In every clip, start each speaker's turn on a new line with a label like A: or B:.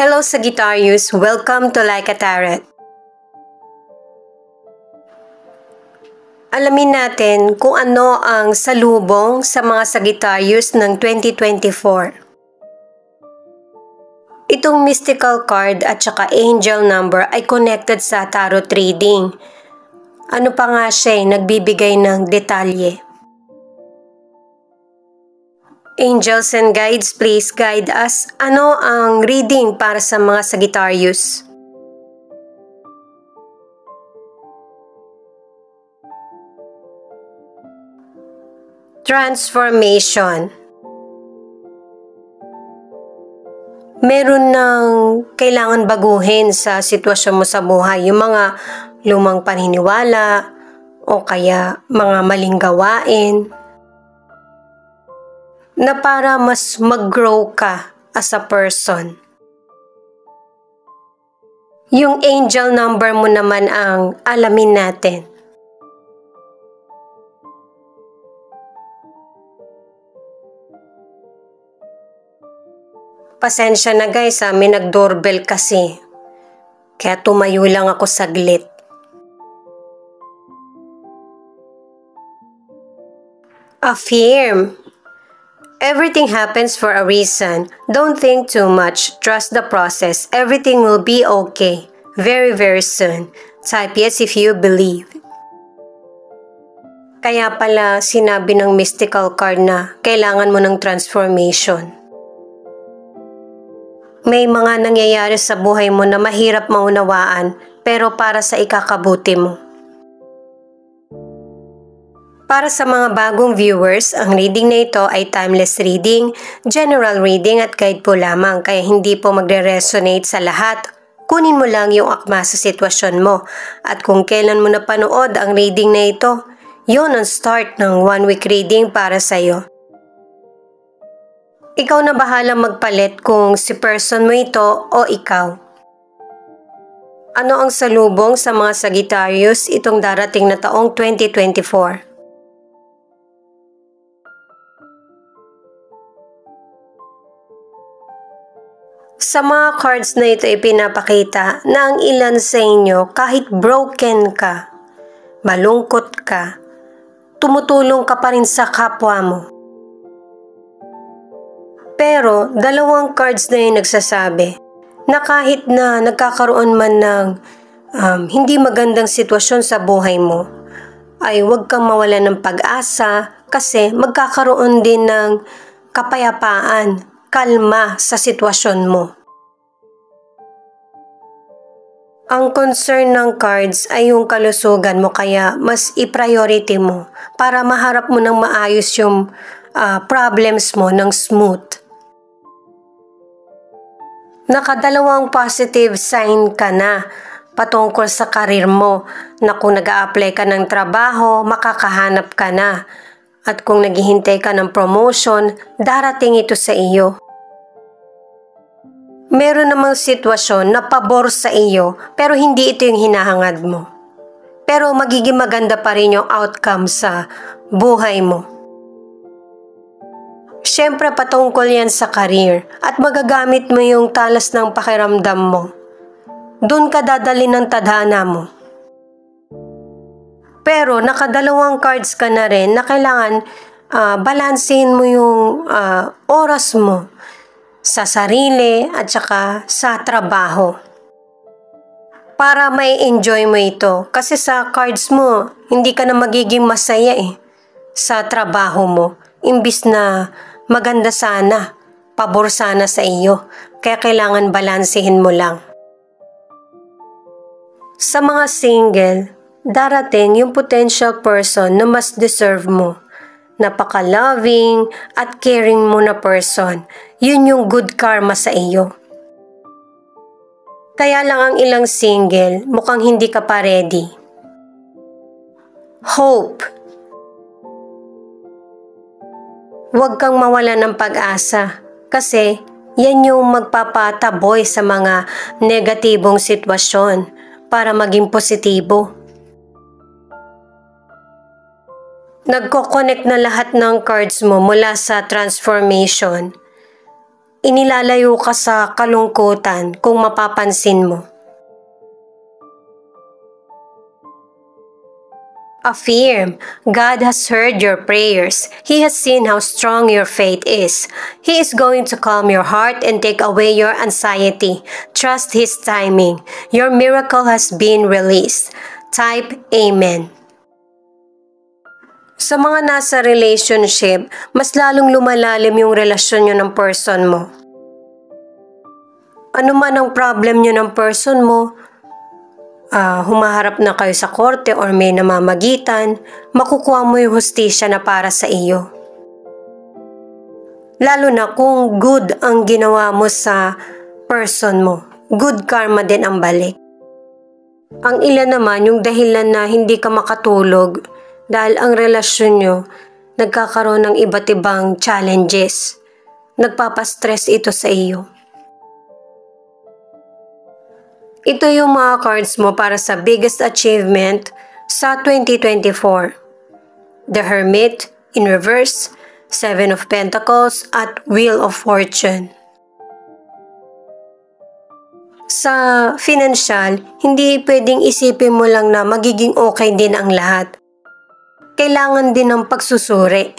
A: Hello Sagittarius! Welcome to Like a Tarot. Alamin natin kung ano ang salubong sa mga Sagittarius ng 2024. Itong mystical card at saka angel number ay connected sa tarot reading. Ano pa nga siya, nagbibigay ng detalye. Angels and guides, please guide us. Ano ang reading para sa mga Sagittarius? Transformation. Meron ng kailangan baguhin sa sitwasyon mo sa buhay. Yung mga lumang paniniwala o kaya mga maling gawain na para mas mag-grow ka as a person. Yung angel number mo naman ang alamin natin. Pasensya na guys, may nag-doorbell kasi. Kaya tumayo lang ako saglit. Affirm. Everything happens for a reason. Don't think too much. Trust the process. Everything will be okay. Very, very soon. Type yes if you believe. Kaya pala sinabi ng mystical card na kailangan mo ng transformation. May mga nangyayari sa buhay mo na mahirap maunawaan pero para sa ikakabuti mo. Para sa mga bagong viewers, ang reading na ito ay timeless reading, general reading at guide po lamang kaya hindi po magre-resonate sa lahat. Kunin mo lang yung akma sa sitwasyon mo at kung kailan mo napanood ang reading na ito, yun ang start ng 1 week reading para sa iyo. Ikaw na bahala magpalit kung si person mo ito o ikaw. Ano ang salubong sa mga Sagittarius itong darating na taong 2024? Sa mga cards na ito ipinapakita na ang ilan sa inyo kahit broken ka, malungkot ka, tumutulong ka pa rin sa kapwa mo. Pero dalawang cards na yung nagsasabi na kahit na nagkakaroon man ng hindi magandang sitwasyon sa buhay mo, ay huwag kang mawala ng pag-asa kasi magkakaroon din ng kapayapaan, kalma sa sitwasyon mo. Ang concern ng cards ay yung kalusugan mo kaya mas i-priority mo para maharap mo ng maayos yung problems mo ng smooth. Nakadalawang positive sign ka na patungkol sa karir mo na kung nag-a-apply ka ng trabaho, makakahanap ka na. At kung naghihintay ka ng promotion, darating ito sa iyo. Meron namang sitwasyon na pabor sa iyo pero hindi ito yung hinahangad mo. Pero magiging maganda pa rin yung outcome sa buhay mo. Siyempre patungkol yan sa career at magagamit mo yung talas ng pakiramdam mo. Doon ka dadali ng tadhana mo. Pero nakadalawang cards ka na rin na kailangan balansehin mo yung oras mo sa sarili at saka sa trabaho. Para may enjoy mo ito. Kasi sa cards mo, hindi ka na magiging masaya sa trabaho mo. Imbis na maganda sana, pabor sana sa iyo. Kaya kailangan balansehin mo lang. Sa mga single, darating yung potential person na mas deserve mo. Napaka-loving at caring mo na person. Yun yung good karma sa iyo. Kaya lang ang ilang single, mukhang hindi ka pa ready. Hope. Huwag kang mawala ng pag-asa kasi yan yung magpapataboy sa mga negatibong sitwasyon para maging positibo. Nagko-connect na lahat ng cards mo mula sa transformation Inilalayo ka sa kalungkutan kung mapapansin mo. Affirm, God has heard your prayers. He has seen how strong your faith is. He is going to calm your heart and take away your anxiety. Trust His timing. Your miracle has been released. Type Amen. Sa mga nasa relationship, mas lalong lumalalim yung relasyon nyo ng person mo. Ano man ang problem nyo ng person mo, humaharap na kayo sa korte or may namamagitan, makukuha mo yung hustisya na para sa iyo. Lalo na kung good ang ginawa mo sa person mo, good karma din ang balik. Ang ilan naman yung dahilan na hindi ka makatulog dahil ang relasyon nyo nagkakaroon ng iba't ibang challenges. Nagpapastress ito sa iyo. Ito yung mga cards mo para sa biggest achievement sa 2024. The Hermit in reverse, Seven of Pentacles at Wheel of Fortune. Sa financial, hindi pwedeng isipin mo lang na magiging okay din ang lahat. Kailangan din ng pagsusuri.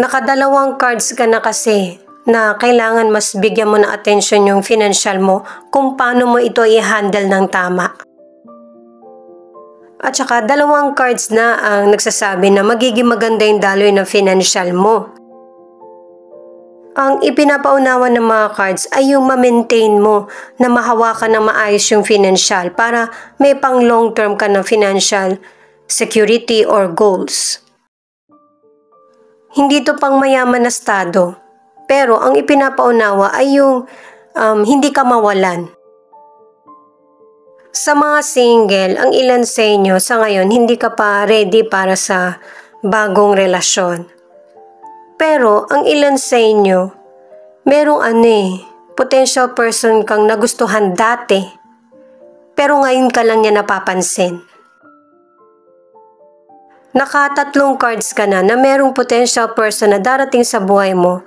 A: Nakadalawang cards ka na kasi na kailangan mas bigyan mo ng atensyon yung financial mo kung paano mo ito i-handle ng tama. At saka dalawang cards na ang nagsasabi na magiging maganda yung daloy ng financial mo. Ang ipinapaunawa ng mga cards ay yung ma-maintain mo na mahawakan ng maayos yung financial para may pang long term ka ng financial security or goals. Hindi to pang mayaman na estado. Pero ang ipinapaunawa ay yung hindi ka mawalan. Sa mga single, ang ilan sa inyo sa ngayon hindi ka pa ready para sa bagong relasyon. Pero ang ilan sa inyo, merong potential person kang nagustuhan dati. Pero ngayon ka lang niya napapansin. Nakatatlong cards ka na merong potential person na darating sa buhay mo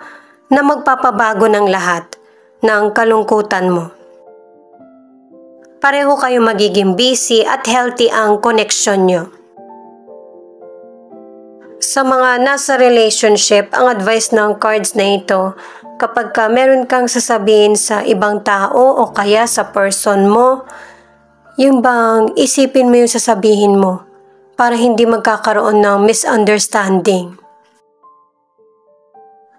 A: na magpapabago ng lahat ng kalungkutan mo. Pareho kayo magiging busy at healthy ang connection nyo. Sa mga nasa relationship, ang advice ng cards na ito, kapag meron kang sasabihin sa ibang tao o kaya sa person mo, yung bang isipin mo yung sasabihin mo para hindi magkakaroon ng misunderstanding.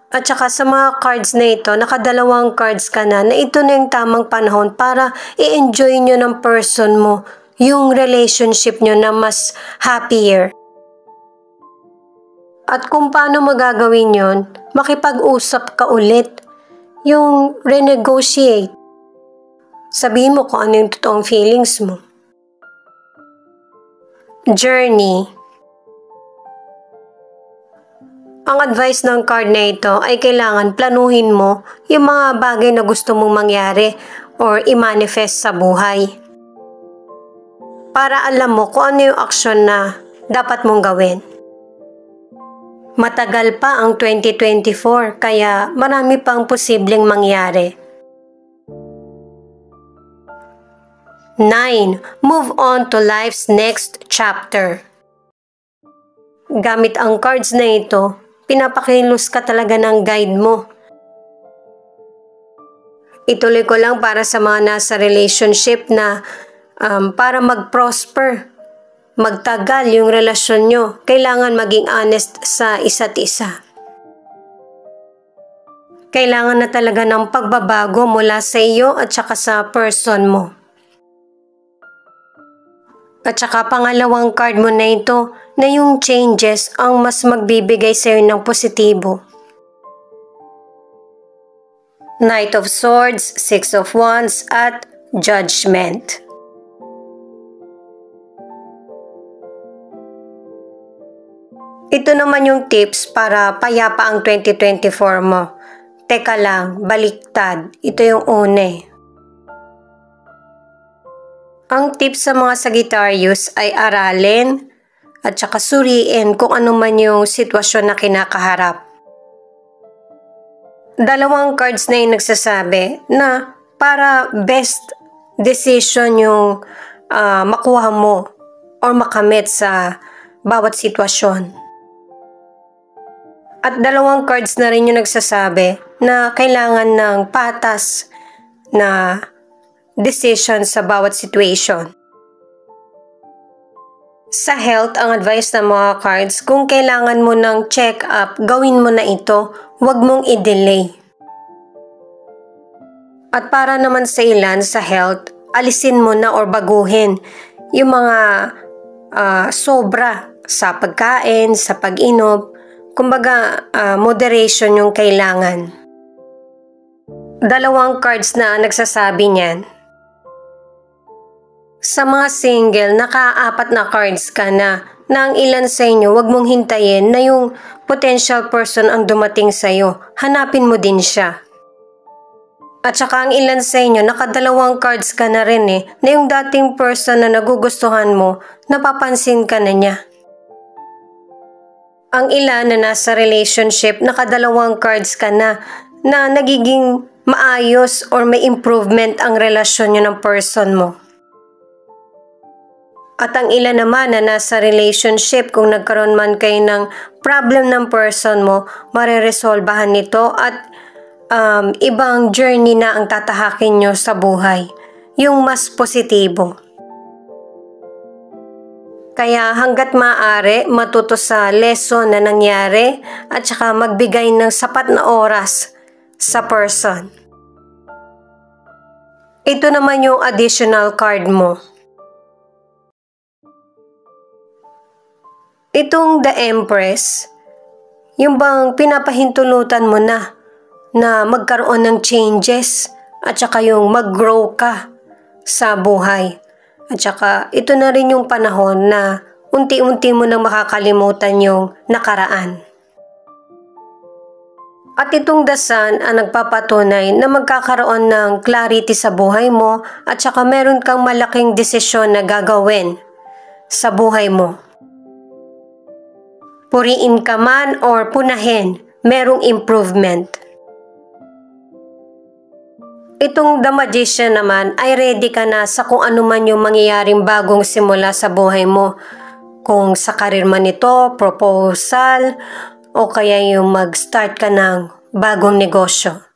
A: At saka sa mga cards na ito, nakadalawang cards ka na ito na yung tamang panahon para i-enjoy nyo ng person mo yung relationship nyo na mas happier. At kung paano magagawin yon, makipag-usap ka ulit. Yung renegotiate. Sabihin mo kung ano yung totoong feelings mo. Journey. Ang advice ng card na ito ay kailangan planuhin mo yung mga bagay na gusto mong mangyari or i-manifest sa buhay. Para alam mo kung ano yung aksyon na dapat mong gawin. Matagal pa ang 2024 kaya marami pang posibleng mangyari. 9. Move on to life's next chapter. Gamit ang cards na ito, pinapakilos ka talaga ng guide mo. Ituloy ko lang para sa mga nasa relationship na para mag-prosper, magtagal yung relasyon nyo, kailangan maging honest sa isa't isa. Kailangan na talaga ng pagbabago mula sa iyo at saka sa person mo. At saka pangalawang card mo na ito na yung changes ang mas magbibigay sa iyo ng positibo. Knight of Swords, Six of Wands at Judgment. Ito naman yung tips para payapa ang 2024 mo. Teka lang, baliktad. Ito yung une. Ang tips sa mga Sagittarius ay aralin at saka suriin kung ano man yung sitwasyon na kinakaharap. Dalawang cards na yung nagsasabi na para best decision yung makuha mo or makamit sa bawat sitwasyon. At dalawang cards na rin yung nagsasabi na kailangan ng patas na decision sa bawat situation. Sa health, ang advice ng mga cards, kung kailangan mo ng check-up, gawin mo na ito, huwag mong i-delay. At para naman sa ilan sa health, alisin mo na or baguhin yung mga sobra sa pagkain, sa pag-inom. Kumbaga, moderation yung kailangan. Dalawang cards na nagsasabi niyan. Sa mga single, naka-4 na cards ka na ang ilan sa inyo, wag mong hintayin na yung potential person ang dumating sa'yo. Hanapin mo din siya. At saka ang ilan sa inyo, nakadalawang cards ka na rin na yung dating person na nagugustuhan mo, napapansin ka na niya. Ang ilan na nasa relationship, nakadalawang cards ka na nagiging maayos or may improvement ang relasyon nyo ng person mo. At ang ilan naman na nasa relationship, kung nagkaroon man kayo ng problem ng person mo, mareresolbahan nito at ibang journey na ang tatahakin nyo sa buhay. Yung mas positibo. Kaya hanggat maaari, matuto sa lesson na nangyari at saka magbigay ng sapat na oras sa person. Ito naman yung additional card mo. Itong The Empress, yung bang pinapahintulutan mo na magkaroon ng changes at saka yung mag-grow ka sa buhay. At saka ito na rin yung panahon na unti-unti mo nang makakalimutan yung nakaraan. At itong The Sun ang nagpapatunay na magkakaroon ng clarity sa buhay mo at saka meron kang malaking desisyon na gagawin sa buhay mo. Puriin ka man or punahin, merong improvement. Itong The Magician naman ay ready ka na sa kung ano man yung mangyayaring bagong simula sa buhay mo. Kung sa karir man ito, proposal, o kaya yung mag-start ka ng bagong negosyo.